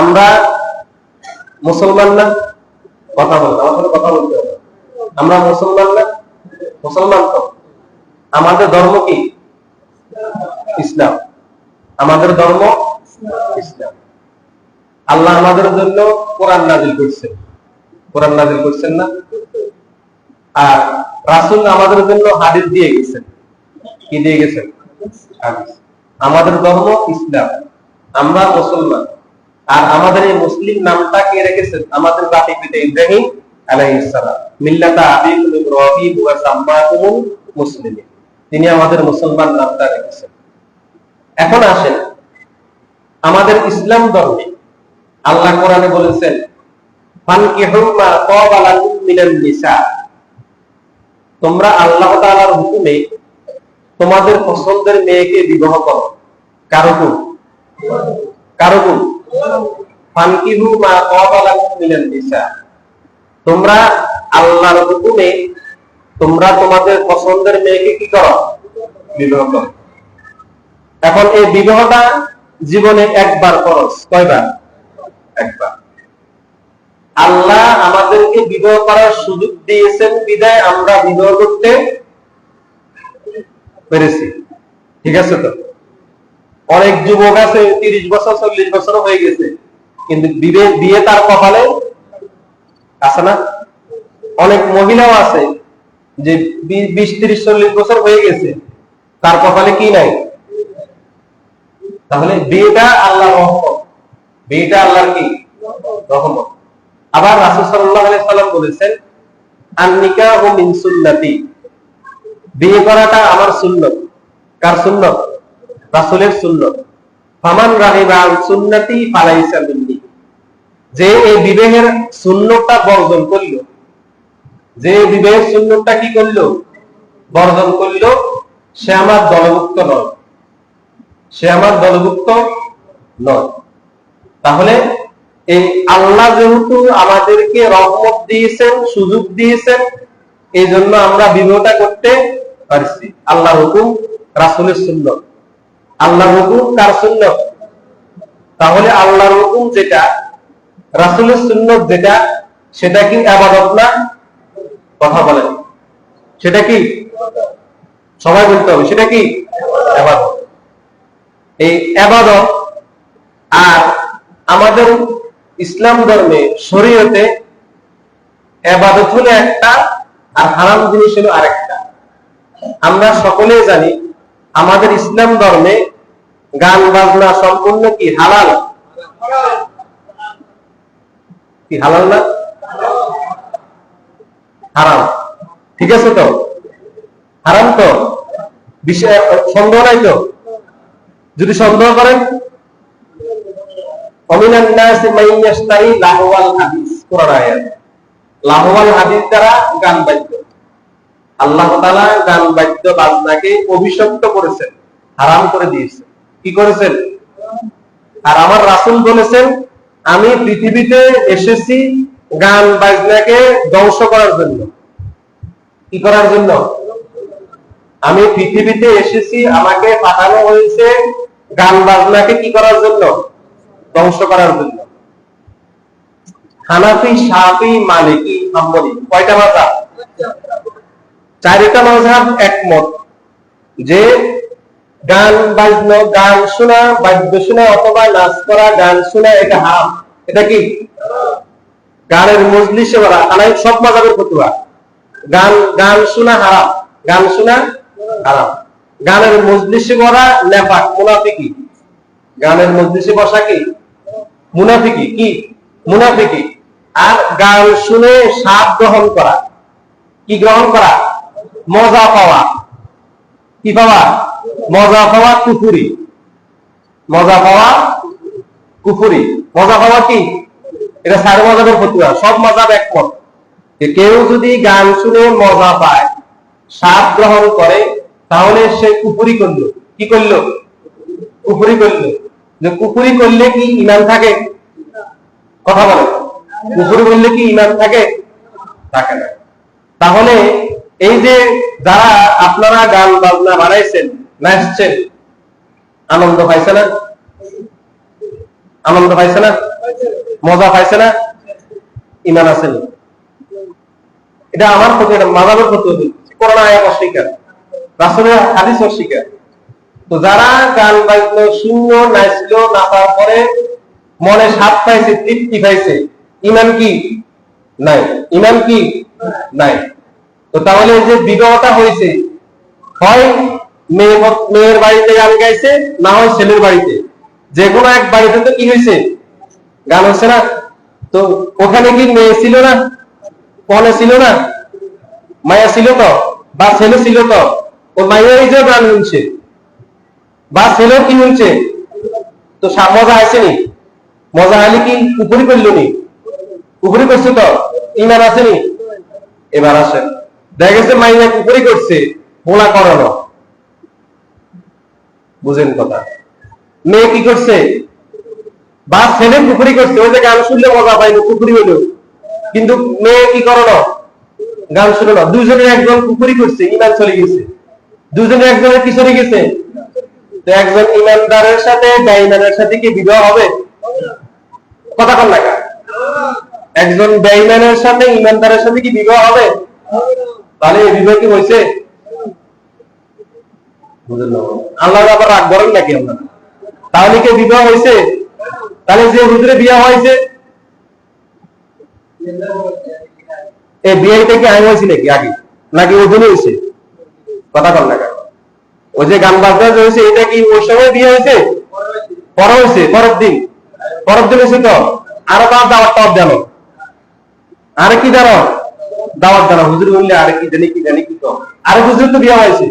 আমরা মুসলমান না? কথা বলতে, আমার সাথে কথা বলতে হবে। আমরা মুসলমান না? মুসলমান তো। আমাদের ধর্ম কি? ইসলাম। আমাদের ধর্ম ইসলাম। আল্লাহ আমাদের জন্য কোরআন নাযিল করছেন। কোরআন নাযিল করছেন না? আর রাসূল আমাদের জন্য হাদিস দিয়ে গেছেন। কি দিয়ে গেছেন? হাদিস। আমাদের ধর্ম ইসলাম, আমরা মুসলমান। আর আমাদের এই মুসলিম নামটা কে রেখেছেন? আমাদের জাতি পিতা ইব্রাহিম আলাইহিস সালাম। মিল্লাতা আবিকুম ইব্রাহিম ওয়া সাম্মাকুমুল মুসলিমিন। তিনি আমাদের মুসলমান নামটা রেখেছেন। এখন আসেন আমাদের ইসলাম ধর্মে আল্লাহ কোরআনে বলেছেন ফানকিহু মা তাবা লাকুম মিনান নিসা। তোমরা আল্লাহ তাআলার হুকুমে তোমাদের পছন্দের মেয়েকে বিবাহ করো। কার হুকুম? কার হুকুম? ফানকিহু মা তাবা লাকুম মিনান নিসা। তোমরা আল্লাহর হুকুমে তোমরা তোমাদের পছন্দের মেয়েকে কি করো? বিবাহ করো। এখন এই বিবাহটা জীবনে একবার ফরজ। কয়বার? একবার। আল্লাহ আমাদেরকে বিবাহ করার সুযোগ দিয়েছেন বিধায় আমরা বিবাহ করতে পেরেছি। ঠিক আছে তো? অনেক যুবক আছে 30 বছর 40 বছর হয়ে গেছে, কিন্তু বিয়ে তার কপালে আছে না? অনেক মহিলাও আছে যে 20 30 40 বছর হয়ে গেছে, তার কপালে কি নাই? তাহলে বিয়েটা আল্লাহর রহমত। বিয়েটা আল্লাহর কি? রহমত। আবার রাসূল সাল্লাল্লাহু আলাইহি সাল্লাম বলেছেন আন-নিকাহু মিন সুন্নতি। বিয়ে করাটা আমার সুন্নাত। কার সুন্নাত? রাসূলের সুন্নাত। ফামান রাগিবা আন সুন্নতি ফালাইসা মিন্নি। যে এই বিবাহের সুন্নাতটা বর্জন করল, যে বিবাহের সুন্নাতটা কি করল? বর্জন করল, সে আমার দলভুক্ত নয়। সে আমার দলভুক্ত নয়। তাহলে এই আল্লাহ যেহেতু আমাদেরকে রহমত দিয়েছেন, সুযোগ দিয়েছেন, এই জন্য আমরা বিবাহটা করতে পারছি। আল্লাহর হুকুম, রাসূলের সুন্নাত। আল্লাহর হুকুম কার সুন্নাত? তাহলে আল্লাহর হুকুম যেটা, রাসূলের সুন্নাত যেটা, সেটা কি ইবাদত না? কথা বলেন, সেটা কি? সবাই বলতে হবে, সেটা কি? ইবাদত। এই ইবাদত আর আমাদের ইসলাম ধর্মে শরীয়তে ইবাদত হলো একটা আর হারাম জিনিস হলো আরেকটা। আমরা সকলেই জানি আমাদের ইসলাম ধর্মে গান বাজনা সম্পূর্ণ কি হালাল? কি হালাল না? হারাম। ঠিক আছে তো? হারাম তো? বিষয় সন্দেহ নাই তো? যদি সন্দেহ করেন অমিনান নাসি মান ইয়াশতারি লাহওয়াল হাদিস, কোরআন আয়াত। লাহওয়াল হাদিস দ্বারা গান বাদ্য। আল্লাহ তাআলা গান বাদ্য বাজনাকে অভিশপ্ত করেছেন, হারাম করে দিয়েছেন। কি করেছেন? আর আমার রাসূল বলেছেন আমি পৃথিবীতে এসেছি গান বাজনাকে ধ্বংস করার জন্য। কি করার জন্য? আমি পৃথিবীতে এসেছি, আমাকে পাঠানো হয়েছে গান বাজনাকে কি করার জন্য? ধ্বংস করার জন্য। হানাফি, শাফি, মালিকি, হাম্বলি কয়টা মাযহাব? চারটা মাযহাব একমত যে গান বাজনা, গান শোনা, বাদ্য শোনা অথবা নাচ করা, গান শোনা এটা হারাম। এটা কি? গানের মজলিসে বলা। হানাফি সব মাযহাবের ফতোয়া গান গান শোনা হারাম। গান শোনা হারাম। গানের মজলিসে বলা নেফাক, মুনাফিকি। গানের মজলিসে বসা কি? মুনাফিকি। কি? মুনাফিকি। আর গান শুনে স্বাদ গ্রহণ করা, কি গ্রহণ করা? মজা পাওয়া। কি পাওয়া? মজা পাওয়া কুফরি। মজা পাওয়া কুফরি। মজা পাওয়া কি? এটা চার মাযহাবের ফতোয়া, সব মাযহাব একমত যে কেউ যদি গান শুনে মজা পায়, স্বাদ গ্রহণ করে, তাহলে সে কুফরি করলো। কি করলো? কুফরি করলো। যে কুফরি করলে কি ঈমান থাকে? কথা বলে, কুফরি করলে কি ঈমান থাকে? থাকে না। তাহলে এই যে যারা আপনারা গান বাজনা বানাইছেন, নাচছেন, আনন্দ পাইছে না? আনন্দ পাইছে না? মজা পাইছে না? ইমান আছে না? এটা আমার প্রতি, এটা মাযহাবের প্রতি, কোরআন আয়াত অস্বীকার, রাসূলের হাদিস অস্বীকার। তো যারা গান বাজলো, শুনলো, নাচলো, নাচার পরে মনে স্বাদ পাইছে, তৃপ্তি পাইছে, ইমান কি নাই? ইমান কি নাই? তো তাহলে যে বিবাহটা হয়েছে, হয় মেয়ের বাড়িতে গান গাইছে, না হয় ছেলের বাড়িতে, যে কোনো এক বাড়িতে তো কি হয়েছে, গান হচ্ছে না? তো ওখানে কি মেয়ে ছিল না? কনে ছিল না? মায়া ছিল তো, বা ছেলে ছিল তো? ও মাইয়াই যে গান শুনছে বা ছেলেও কি শুনছে, তো মজা আসেনি? মজা আলি কি উপরি করলো নি? উপরি করছে তো, ইমান আসেনি? এবার আসে, দেখা গেছে মাইয়া উপরি করছে, পোলা করানো, বুঝেন কথা? মেয়ে কি করছে, বা ছেলে পুকুরি করছে, ওই যে গান শুনলে মজা পাইলো, পুকুরি হইলো, কিন্তু মেয়ে কি করানো, গান শুনে না। দুজনের একজন পুকুরি করছে, ইমান চলে গেছে। দুজনের একজনের কি চলে গেছে? তো একজন ইমানদারের সাথে বেঈমানের সাথে কি বিবাহ হবে? কথা কন না? একজন বেঈমানের সাথে ইমানদারের সাথে কি বিবাহ হবে? তাহলে এই বিবাহ কি হয়েছে? আল্লাহ আবার রাগ করেন নাকি আপনারা? তাহলে কি বিবাহ হয়েছে? তাহলে যে হুজুরে বিয়ে হয়েছে, এই বিয়েটা কি আইন হয়েছে নাকি আগে, নাকি ওজনে হয়েছে? কথা কন না? ওই যে গান বাজনা হয়েছে, এটা কি ওই সময় বিয়ে হয়েছে? পরে হয়েছে, পরের দিন হয়েছে তো। আরো তার দাওয়াত দেন, আরে কি জানো, দাওয়াত দেন হুজুর বললে, আরে কি জানি কি জানি কি তো, আরে হুজুর তো বিয়ে হয়েছে।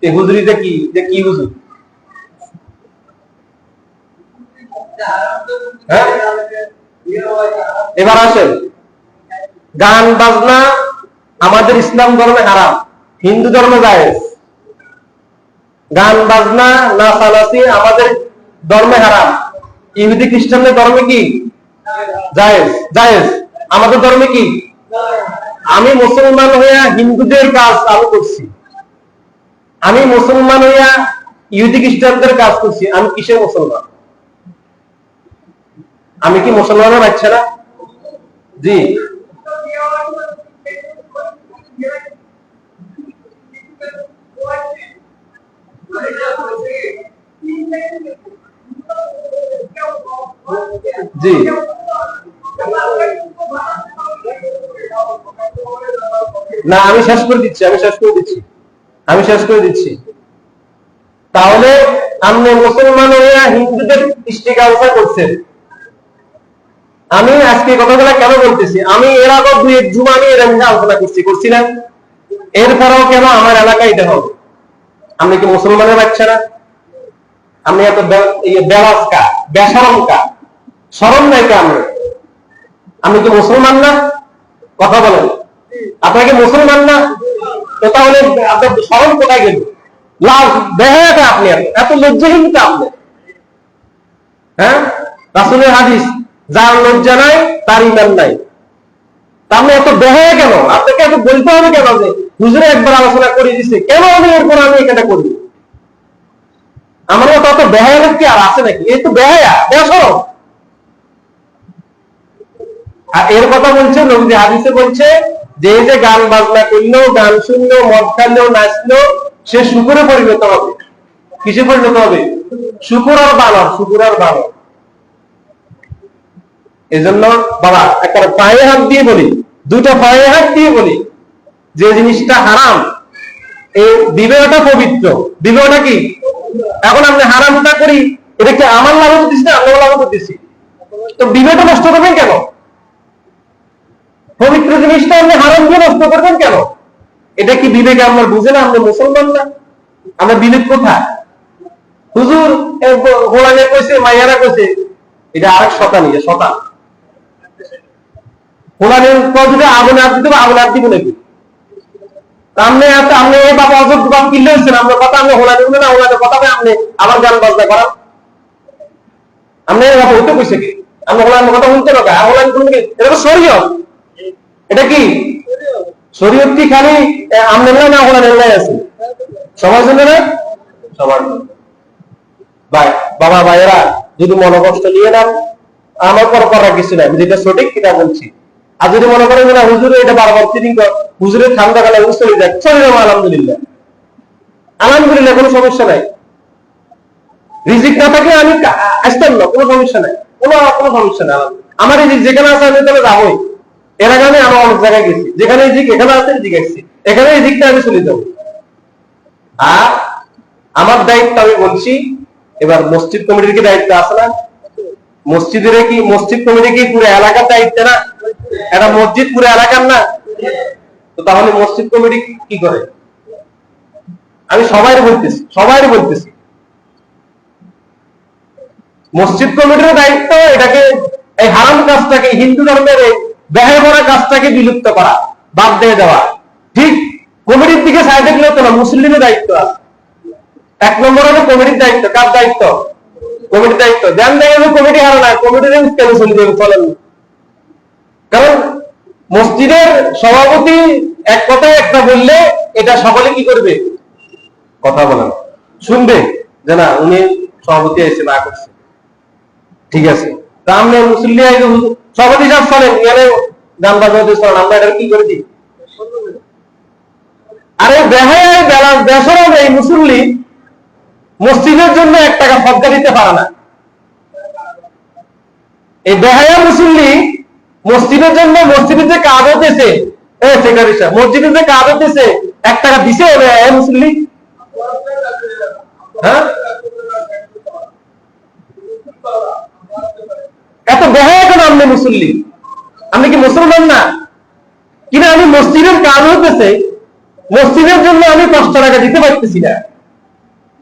এই হুজুরিটা কি, যে কি হুজুর? হ্যাঁ? এবার আসেন, গান বাজনা আমাদের ইসলাম ধর্মে হারাম, হিন্দু ধর্মে জায়েজ। গান বাজনা নাচানাচি আমাদের ধর্মে হারাম, ইহুদি খ্রিস্টানদের ধর্মে কি জায়েজ? জায়েজ। আমাদের ধর্মে কি? আমি মুসলমান হইয়া হিন্দুদের কাজ আমি করছি, আমি মুসলমান হইয়া ইহুদি খ্রিস্টানদের কাজ করছি, আমি কিসের মুসলমান? আমি কি মুসলমানের বাচ্চা না? জি। জি, না আমি শেষ করে দিচ্ছি, তাহলে আপনি মুসলমান হইয়া হিন্দুদের ইস্তেগাসা করছেন। আমি আজকে কথাগুলো কেন বলতেছি, আমি এর আগে দুই এক জুমা আমি এর আলোচনা করছি না? এরপরেও কেন আমার এলাকায় এটা হবে? আপনি কি মুসলমানের বাচ্চা না? আপনি এত বেলাস্কা, বেসরমকা, শরম নাই কে? আপনি কি মুসলমান না? কথা বলেন, আপনাকে মুসলমান না? তো তাহলে আপনার শরম কোথায় গেল? লাভ দেখাটা আপনি এত লজ্জাহীন তো আপনি? হ্যাঁ, রাসূলের হাদিস, যার লজ্জা নাই তার ঈমান নাই। আপনি এত বেহায়া কেন? আপনাকে এত বলতে হবে কেন যে হুজুরে একবার আলোচনা করে দিছে, কেন আমি এরপর আমি এটা করি? আমার মতো অত বেহায়া লোক কি আর আছে নাকি? এই তো বেহায়া, বেশরম। আর এর কথা বলছে নবী হাদিসে বলছে যে এই যে গান বাজনা করলো, গান শুনলো, মদ খাইলো, নাচলো, সে শুকরে পরিণত হবে। কিসে পরিণত হবে? শুকর আর বানর, শুকর আর বানর। এজন্য বাবা একটা পায়ে হাত দিয়ে বলি, দুটো পায়ে হাত দিয়ে বলি, যে জিনিসটা হারাম, এই বিবাহটা পবিত্র। বিবাহটা কি? এখন আপনি হারামটা করি, এটা কি আমার লাভ করতেছি না আল্লাহ লাভ করতেছি? তো বিবাহটা নষ্ট করবেন কেন? পবিত্র জিনিসটা আপনি হারাম দিয়ে নষ্ট করবেন কেন? এটা কি বিবেকে আপনার বুঝে না? আপনি মুসলমান না? আমরা বিবেক কোথায়? হুজুর গোলামে কইছে, মাইয়ারা কইছে, এটা আরেক শতানি, শতান। গোলামের যদি আগুনে হাত দিতে, আগুনে হাত দিব নাকি? আপনি আপনি এই বাবা অজব বাপ কিনলে হচ্ছেন, আপনার কথা আপনি হোলা দেবেন না, হোলাদের কথা আপনি আবার গান বাজনা করান। আপনি কথা হইতে কইছে কি? আপনি হোলাদের কথা শুনতে পারবে, আর হোলাদ কোন কি? এটা তো শরীয়ত। এটা কি শরীয়ত? কি খালি আমনের না হোলাদের নাই আছে? সবার জন্য না? সবার জন্য। ভাই বাবা ভাইয়েরা, যদি মনোকষ্ট নিয়ে নেন, আমার পর করার কিছু নাই, যেটা সঠিক সেটা বলছি। আর যদি মনে করেন না হুজুরে এটা বারবার চিটিং কর, হুজুরের ঠান্ডা কালে চলে যায়, চলে যাবো আলহামদুলিল্লাহ, আলহামদুলিল্লাহ, কোনো সমস্যা নাই। রিজিক না থাকলে আমি আসতাম না, কোনো সমস্যা নাই, কোনো সমস্যা নাই। আমার রিজিক যেখানে আছে আমি তাহলে যাবোই। এর আগে আমি আমার অনেক জায়গায় গেছি, যেখানে রিজিক এখানে আছে রিজিক আসছি, এখানে রিজিকটা আমি চলে যাবো। আর আমার দায়িত্ব আমি বলছি, এবার মসজিদ কমিটির কি দায়িত্ব আছে না? মসজিদের কি, মসজিদ কমিটি কি পুরো এলাকার দায়িত্ব না? এটা মসজিদ পুরো এলাকার না? তো তাহলে মসজিদ কমিটি কি করে? আমি সবাই বলতেছি মসজিদ কমিটির দায়িত্ব এটাকে, এই হারাম কাজটাকে, হিন্দু ধর্মের ব্যয় করা কাজটাকে বিলুপ্ত করা, বাদ দিয়ে দেওয়া। ঠিক কমিটির দিকে সাইডে গেলে তো না, মুসলিমের দায়িত্ব আছে। 1 নম্বর হলো কমিটির দায়িত্ব। কার দায়িত্ব? কমিটির দায়িত্ব। ধ্যান দেখে কমিটি হারা না, কমিটির কেন চলে যাবে, চলেন। কারণ মসজিদের সভাপতি এক কথায় একটা বললে এটা সকলে কি করবে? কথা বলেন, শুনবে যে না উনি সভাপতি এসে না করছে, ঠিক আছে। তা আমরা মুসল্লি সভাপতি সাহেব চলেন, এখানে গান বাজাতে চলেন, আমরা এটা কি করে দিই? আরে বেসরম এই মুসল্লি মসজিদের জন্য 1 টাকা সদকা দিতে পারে না। এই বেহায়া মুসল্লি মসজিদের জন্য, মসজিদের যে কাজ হতেছে, মসজিদের যে কাজ হতেছে 1 টাকা দিছে মুসল্লি? হ্যাঁ, এত বেহায়া কেন আপনি মুসল্লি? আপনি কি মুসলমান না? কিনা আমি মসজিদের কাজ হতেছে, মসজিদের জন্য আমি 5 টাকা দিতে পারতেছি না,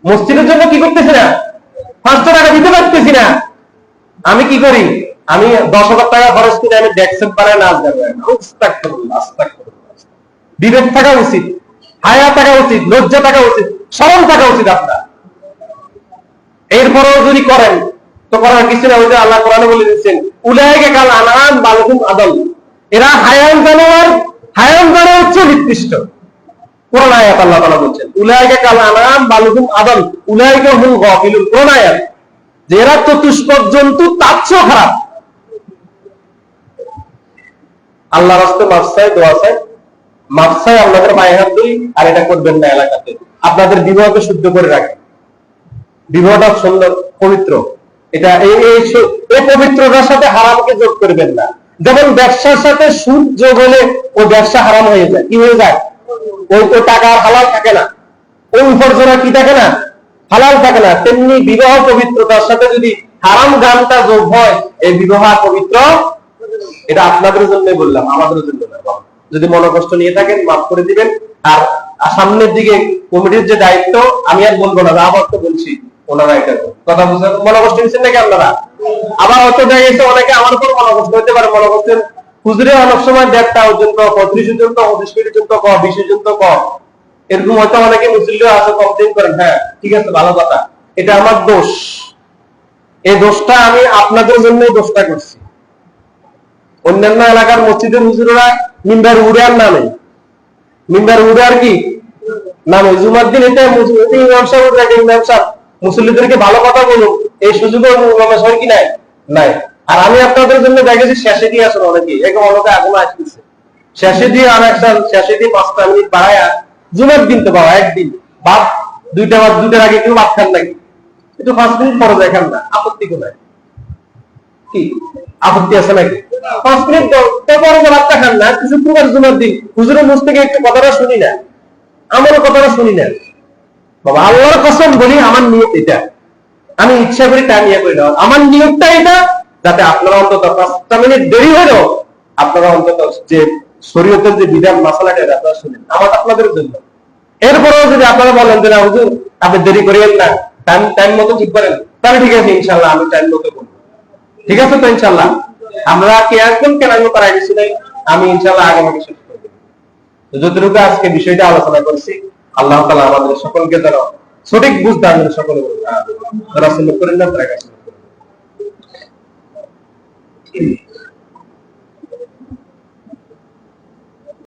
মসজিদের জন্য কি করতেছি না, 5 টাকা দিতে পারতেছি না। আমি কি করি? আমি 10,000 টাকা খরচ করে আমি ডেস্ক পাড়ায় নাচ গাবো। বিবেক থাকা উচিত, হায়া থাকা উচিত, লজ্জা থাকা উচিত, শরম থাকা উচিত আপনার। এরপরেও যদি করেন তো করার কিছু না। ওই যে আল্লাহ কোরআনে বলে দিচ্ছেন, উলাইকা কাল আনআম বাল হুম আদাল, এরা হায়ান জানোয়ার, হায়ান জানোয়ার হচ্ছে নিকৃষ্ট। কোরআন আয়াত আল্লাহ তাআলা বলছেন উলাইকা কাল আনআম বাল হুম আদাল উলাইকা হুম গাফিলুন। কোরআন আয়াত যে এরা চতুষ্পদ জন্তু, তার চেয়েও খারাপ। আল্লাহ রাস্তায় মাফসাই দোয়া চাই, মাফসাই আপনাদের পায়ে হাত দিই, আর এটা করবেন না এলাকাতে। আপনাদের বিবাহকে শুদ্ধ করে রাখেন, বিবাহটা সুন্দর পবিত্র, এটা এই পবিত্রতার সাথে হারামকে যোগ করবেন না। যেমন ব্যবসার সাথে সুদ যোগ হলে ওই ব্যবসা হারাম হয়ে যায়, কি হয়ে যায়? ওই টাকা হালাল থাকে না, ওই উপার্জনা কি থাকে না, হালাল থাকে না। তেমনি বিবাহ পবিত্রতার সাথে যদি হারাম গানটা যোগ হয়, এই বিবাহ পবিত্র। এটা আপনাদের জন্য বললাম, আমাদের জন্য না। যদি মনোকষ্ট নিয়ে থাকেন মাফ করে দিবেন। আর সামনের দিকে কমিটির যে দায়িত্ব, আমি আর বলবো না, আবার তো বলছি, ওনারা এটা কথা বুঝেন। মনোকষ্ট নিচ্ছেন নাকি আপনারা? আবার অত জায়গায় অনেকে আমার উপর মনোকষ্ট হতে পারে। মনোকষ্টের হুজুরে অনেক সময় 1.5টা পর্যন্ত, 35 পর্যন্ত, 29 পর্যন্ত, 20 পর্যন্ত, এরকম হয়তো অনেকে মুসলিম আছে, কমপ্লেন করেন। হ্যাঁ ঠিক আছে, ভালো কথা, এটা আমার দোষ। এই দোষটা আমি আপনাদের জন্যই দোষটা করছি। অন্যান্য এলাকার মসজিদের হুজুররা মিম্বার উড়ার নামে, মিম্বার উড়ার কি নামে জুমার দিন এটা ইমাম সাহেব, ইমাম সাহেব মুসল্লিদেরকে ভালো কথা বলুন, এই সুযোগও সবাই কি নাই নাই। আর আমি আপনাদের জন্য দেখেছি শেষে দিয়ে আসলে অনেকে অনেকে আগুন আসতেছে, শেষে দিয়ে আর একটা শেষে দিয়ে 5 মিনিট বাড়ায়া জুমার দিন তো বাবা একদিন বাপ 2টার আগে কেউ ভাত খান নাকি? একটু 5 মিনিট পরে দেখান না, আপত্তি কোথায়? কি আপত্তি আছে নাকি? 5 মিনিট পরে ভাতটা খান না, শুক্রবার জুমার দিন হুজুরের মুখ থেকে একটু কথাটা শুনি না, আমারও কথাটা শুনি না। বাবা আল্লাহর কসম বলি, আমার নিয়ত এটা, আমি ইচ্ছা করি তা নিয়ে করি না। আমার নিয়তটা এটা, যাতে আপনারা অন্তত 5 মিনিট দেরি হলো, আপনারা অন্তত যে শরীয়তের যে বিধান মাসালাটা এটা আপনারা শুনেন, আমার আপনাদের জন্য। এরপরেও যদি আপনারা বলেন যে না হুজুর আপনি দেরি করিয়েন না, টাইম মতো ঠিক করেন, তাহলে ঠিক আছে, ইনশাল্লাহ আমি টাইম মতো করবো। ঠিক আছে তো ইনশাল্লাহ? আমরা কি একদম কেন করাই গেছি নাই, আমি ইনশাল্লাহ আগামী শেষ করবো। যতটুকু আজকে বিষয়টা আলোচনা করছি, আল্লাহ তাআলা আমাদের সকলকে যেন সঠিক বুঝ দান করেন। সকলে যারা সুন্নাত করেন না তারা কাছে